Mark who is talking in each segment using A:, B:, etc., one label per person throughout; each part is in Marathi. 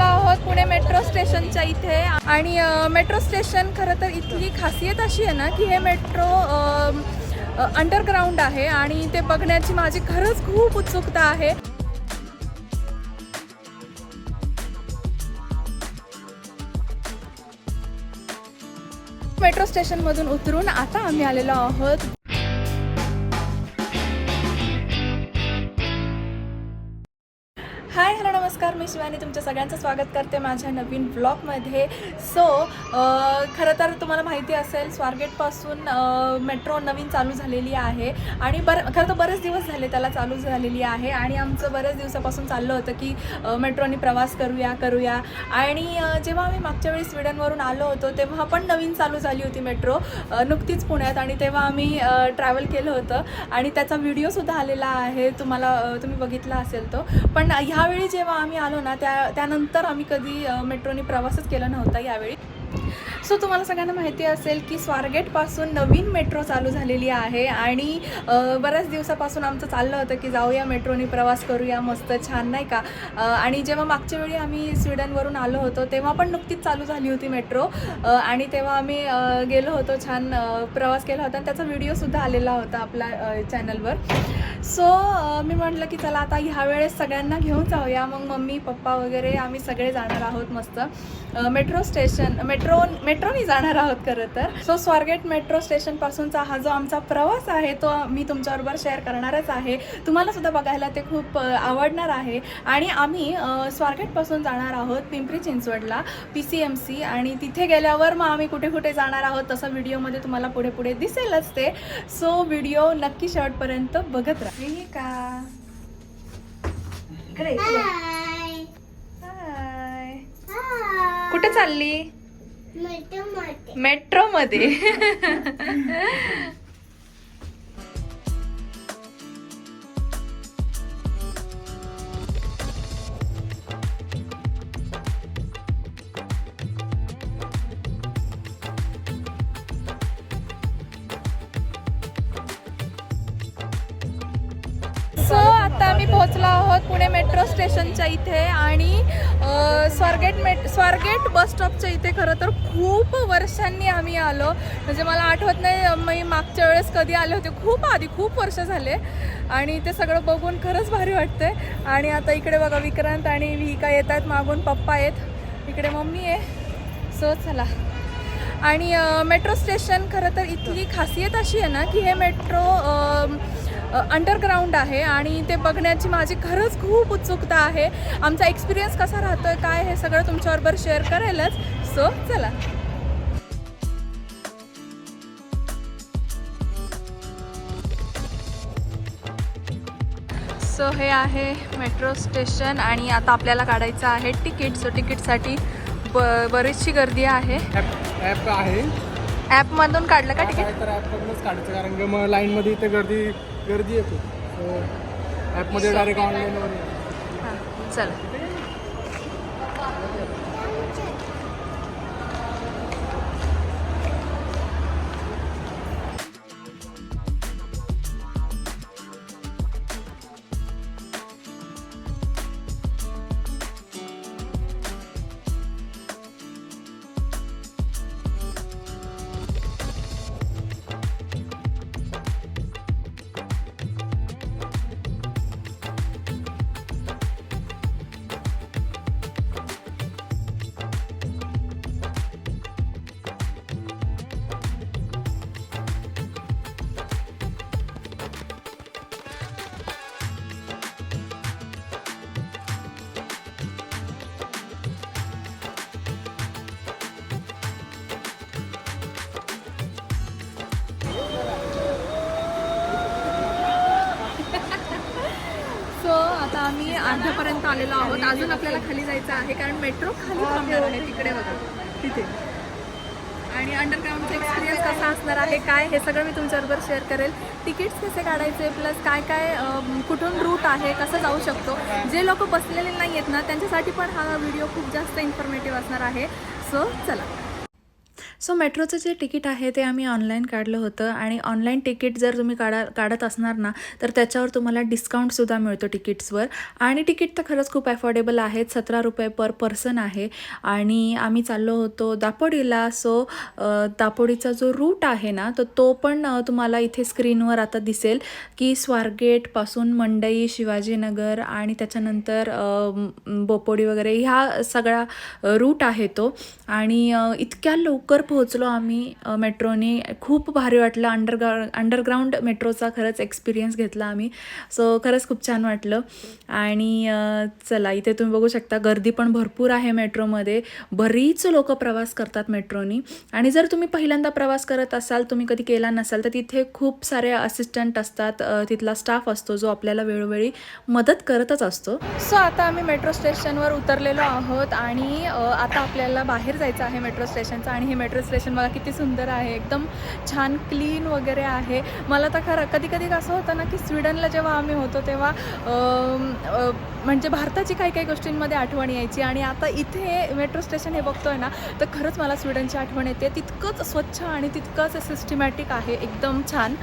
A: पोहोचलो आहोत पुणे मेट्रो स्टेशनच्या इथे आणि मेट्रो स्टेशन खरं तर इथली खासियत अशी आहे ना की हे मेट्रो अंडरग्राउंड आहे आणि ते बघण्याची माझी खरंच खूप उत्सुकता आहे. मेट्रो स्टेशनमधून उतरून आता आम्ही आलेलो आहोत हाय हॅलो नमस्कार, मी शिवानी तुमच्या सगळ्यांचं स्वागत करते माझ्या नवीन ब्लॉगमध्ये. सो खरं तर तुम्हाला माहिती असेल स्वारगेटपासून मेट्रो नवीन चालू झालेली आहे आणि खरं तर बरेच दिवस झाले त्याला चालू झालेली आहे आणि आमचं बरेच दिवसापासून चाललं होतं की मेट्रोनी प्रवास करूया आणि जेव्हा आम्ही मागच्या वेळी स्वीडनवरून आलो होतो तेव्हा पण नवीन चालू झाली होती मेट्रो नुकतीच पुण्यात आणि तेव्हा आम्ही ट्रॅव्हल केलं होतं आणि त्याचा व्हिडिओसुद्धा आलेला आहे, तुम्ही बघितला असेल तो. पण ह्यावेळी जेव्हा आम्ही आलो ना त्यानंतर आम्ही कधी मेट्रोनी प्रवासच केला नव्हता यावेळी. सो तुम्हाला सगळ्यांना माहिती असेल की स्वारगेटपासून नवीन मेट्रो चालू झालेली आहे आणि बऱ्याच दिवसापासून आमचं चाललं होतं की जाऊया मेट्रोनी प्रवास करूया मस्त छान नाही का. आणि जेव्हा मागच्या वेळी आम्ही स्वीडनवरून आलो होतो तेव्हा पण नुकतीच चालू झाली होती मेट्रो आणि तेव्हा आम्ही गेलो होतो, छान प्रवास केला होता आणि त्याचा व्हिडिओसुद्धा आलेला होता आपल्या चॅनलवर. सो मी म्हटलं की चला आता ह्यावेळेस सगळ्यांना घेऊन जाऊया. मग मम्मी पप्पा वगैरे आम्ही सगळे जाणार आहोत मस्त मेट्रोनी जाणार आहोत खरं तर. सो स्वारगेट मेट्रो स्टेशनपासूनचा हा जो आमचा प्रवास आहे तो मी तुमच्याबरोबर शेअर करणारच आहे. तुम्हाला सुद्धा बघायला ते खूप आवडणार आहे. आणि आम्ही स्वारगेटपासून जाणार आहोत पिंपरी चिंचवडला PCMC आणि तिथे गेल्यावर मग आम्ही कुठे कुठे जाणार आहोत तसं व्हिडिओमध्ये तुम्हाला पुढे दिसेलच ते. सो व्हिडिओ नक्की शेवटपर्यंत बघत राहा. का कुठे चालली? मेट्रो मध्ये. सो आता आम्ही पोहोचलो आहोत पुणे मेट्रो स्टेशनच्या इथे आणि स्वारगेट बस स्टॉपच्या इथे खरं तर खूप वर्षांनी आम्ही आलो. म्हणजे मला आठवत नाही मी मागच्या वेळेस कधी आले होते, खूप वर्ष झाले आणि ते सगळं बघून खरंच भारी वाटतंय. आणि आता इकडे बघा विक्रांत आणि विहिका येत आहेत, मागून पप्पा आहेत, इकडे मम्मी आहे. सो चला. आणि मेट्रो स्टेशन खरं तर इथली खासियत अशी आहे ना की हे मेट्रो अंडरग्राउंड आहे आणि ते बघण्याची माझी खरंच खूप उत्सुकता आहे. आमचा एक्सपिरियन्स कसा राहतोय काय हे सगळं तुमच्याबरोबर शेअर करायलाच. सो चला. सो हे आहे मेट्रो स्टेशन आणि आता आपल्याला काढायचं आहे तिकीट. सो तिकीटसाठी बरीचशी गर्दी आहे.
B: ॲप आहे,
A: ॲपमधून काढलं का तिकीट?
B: तर ॲपमधूनच काढायचं कारण की मग लाईनमध्ये इथे गर्दी येते. सो ॲपमध्ये डायरेक्ट ऑनलाईनवर.
A: हां चला. आता आम्ही अर्ध्यापर्यंत आलेलो आहोत. अजून आपल्याला खाली जायचं आहे कारण मेट्रो खाली थांबणार आहे तिकडे बघा तिथे. आणि अंडरग्राऊंडचा एक्सपिरियन्स कसा असणार आहे काय हे सगळं मी तुमच्याबरोबर शेअर करेल. तिकीट्स कसे काढायचे प्लस काय कुठून रूट आहे, कसं जाऊ शकतो. जे लोक बसलेले नाही आहेत ना त्यांच्यासाठी पण हा व्हिडिओ खूप जास्त इन्फॉर्मेटिव्ह असणार आहे. सो चला. सो मेट्रोचं जे तिकीट आहे ते आम्ही ऑनलाईन काढलं होतं आणि ऑनलाईन तिकीट जर तुम्ही काढत असणार ना तर त्याच्यावर तुम्हाला डिस्काउंटसुद्धा मिळतो तिकीट्सवर. आणि तिकीट तर खरंच खूप अफोर्डेबल आहेत, 17 रुपये पर पर्सन आहे. आणि आम्ही चाललो होतो दापोडीला. सो दापोडीचा जो रूट आहे ना तर तो पण तुम्हाला इथे स्क्रीनवर आता दिसेल की स्वारगेटपासून मंडई, शिवाजीनगर आणि त्याच्यानंतर बोपोडी वगैरे ह्या सगळा रूट आहे तो. आणि इतक्या लवकर पोहोचलो आम्ही मेट्रोने. खूप भारी वाटलं. अंडरग्राऊंड मेट्रोचा खरंच एक्सपिरियन्स घेतला आम्ही. सो खरंच खूप छान वाटलं. आणि चला इथे तुम्ही बघू शकता गर्दी पण भरपूर आहे मेट्रोमध्ये. बरीच लोक प्रवास करतात मेट्रोनी. आणि जर तुम्ही पहिल्यांदा प्रवास करत असाल, तुम्ही कधी केला नसाल, तर तिथे खूप सारे असिस्टंट असतात, तिथला स्टाफ असतो जो आपल्याला वेळोवेळी मदत करतच असतो. सो आता आम्ही मेट्रो स्टेशनवर उतरलेलो आहोत आणि आता आपल्याला बाहेर जायचं आहे मेट्रो स्टेशनचं. आणि हे मेट्रो स्टेशन बघा किती सुंदर आहे, एकदम छान क्लीन वगैरे आहे. मला तर खरं कधी कधी असं होतं ना की स्वीडनला जेव्हा आम्ही होतो तेव्हा म्हणजे भारताची काही गोष्टींमध्ये आठवण यायची. आणि आता इथे मेट्रो स्टेशन हे बघतोय ना तर खरंच मला स्वीडनची आठवण येते. तितकंच स्वच्छ आणि तितकंच सिस्टमॅटिक आहे, एकदम छान.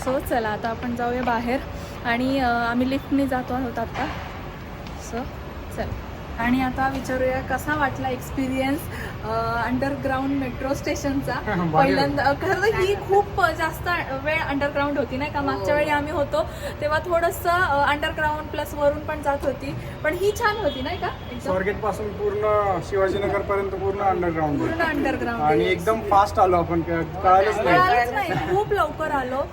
A: सो चला आता आपण जाऊया बाहेर. आणि आम्ही लिफ्टने जातो आहोत आता. सो चला. आणि आता विचारूया कसा वाटला एक्सपिरियन्स अंडरग्राऊंड मेट्रो स्टेशनचा. पहिल्यांदा खरं ही खूप जास्त वेळ अंडरग्राऊंड होती नाही का. मागच्या वेळी आम्ही होतो तेव्हा थोडंसं अंडरग्राऊंड प्लस वरून पण जात होती, पण ही छान होती नाही का.
B: स्वारगेट पासून पूर्ण शिवाजीनगर पर्यंत पूर्ण अंडरग्राऊंड आणि एकदम फास्ट आलो आपण, कळालंच
A: नाही, खूप लवकर आलो.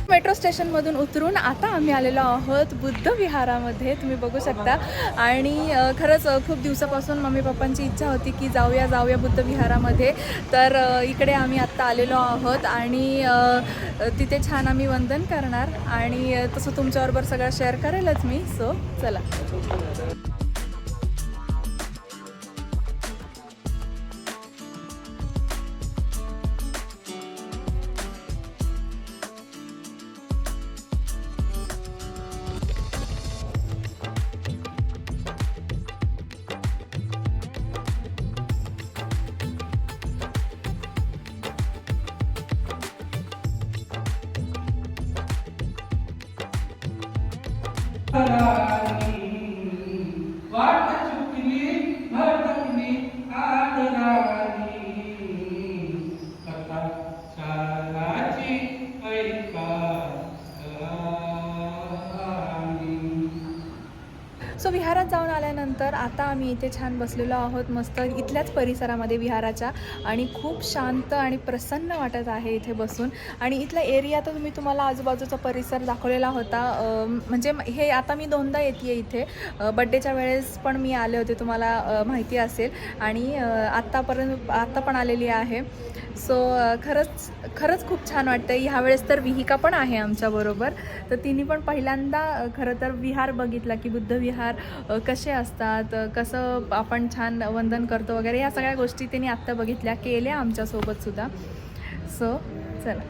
A: मेट्रो स्टेशनमधून उतरून आता आम्ही आलेलो आहोत बुद्ध विहारामध्ये, तुम्ही बघू शकता. आणि खरंच खूप दिवसापासून मम्मी पप्पांची इच्छा होती की जाऊया बुद्ध विहारामध्ये. तर इकडे आम्ही आत्ता आलेलो आहोत आणि तिथे छान आम्ही वंदन करणार आणि तसं तुमच्याबरोबर सगळं शेअर करेलच मी. सो चला. सो विहारात जाऊन आल्यानंतर आता आम्ही इथे छान बसलेलो आहोत मस्त इथल्याच परिसरामध्ये विहाराच्या. आणि खूप शांत आणि प्रसन्न वाटत आहे इथे बसून. आणि इथला एरिया तर तुम्हाला आजूबाजूचा परिसर दाखवलेला होता. म्हणजे हे आता मी दोनदा येते इथे. बड्डेच्या वेळेस पण मी आले होते, तुम्हाला माहिती असेल. आणि आत्ता पण आलेली आहे. सो खरंच खूप छान वाटतं. ह्यावेळेस तर विहिका पण आहे आमच्याबरोबर. तर तिने पण पहिल्यांदा खरं तर विहार बघितला की बुद्ध विहार कसे असतात, कसं आपण छान वंदन करतो वगैरे, या सगळ्या गोष्टी तिने आत्ता बघितल्या, केल्या आमच्यासोबतसुद्धा. सो चला.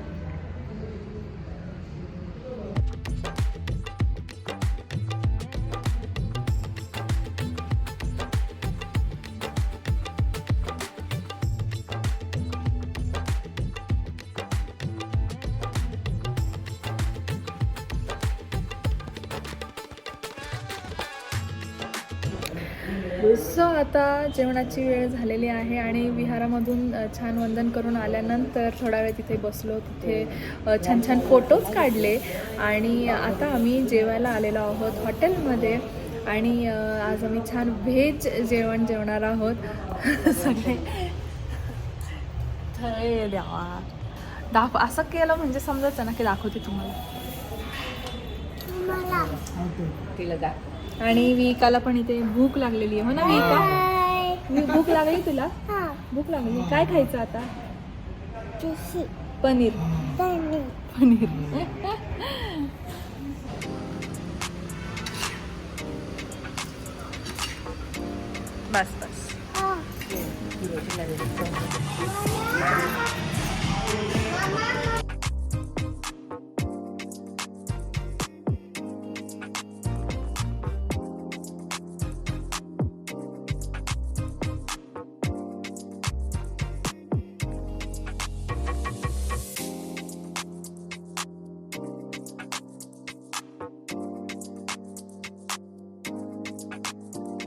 A: सो आता जेवणाची वेळ झालेली आहे आणि विहारामधून छान वंदन करून आल्यानंतर थोडा वेळ तिथे बसलो. तिथे छान फोटोज काढले. आणि आता आम्ही जेवायला आलेलो आहोत हॉटेलमध्ये. आणि आज आम्ही छान व्हेज जेवण जेवणार आहोत सगळे. द्यावा असं केलं म्हणजे समजायचं ना की दाखवते तुम्हाला. आणि विकाला पण इथे भूक लागलेली आहे, हो ना विका? भूक लागली तुला? भूक लागली. काय खायचं आता? पनीर पनीर बस बस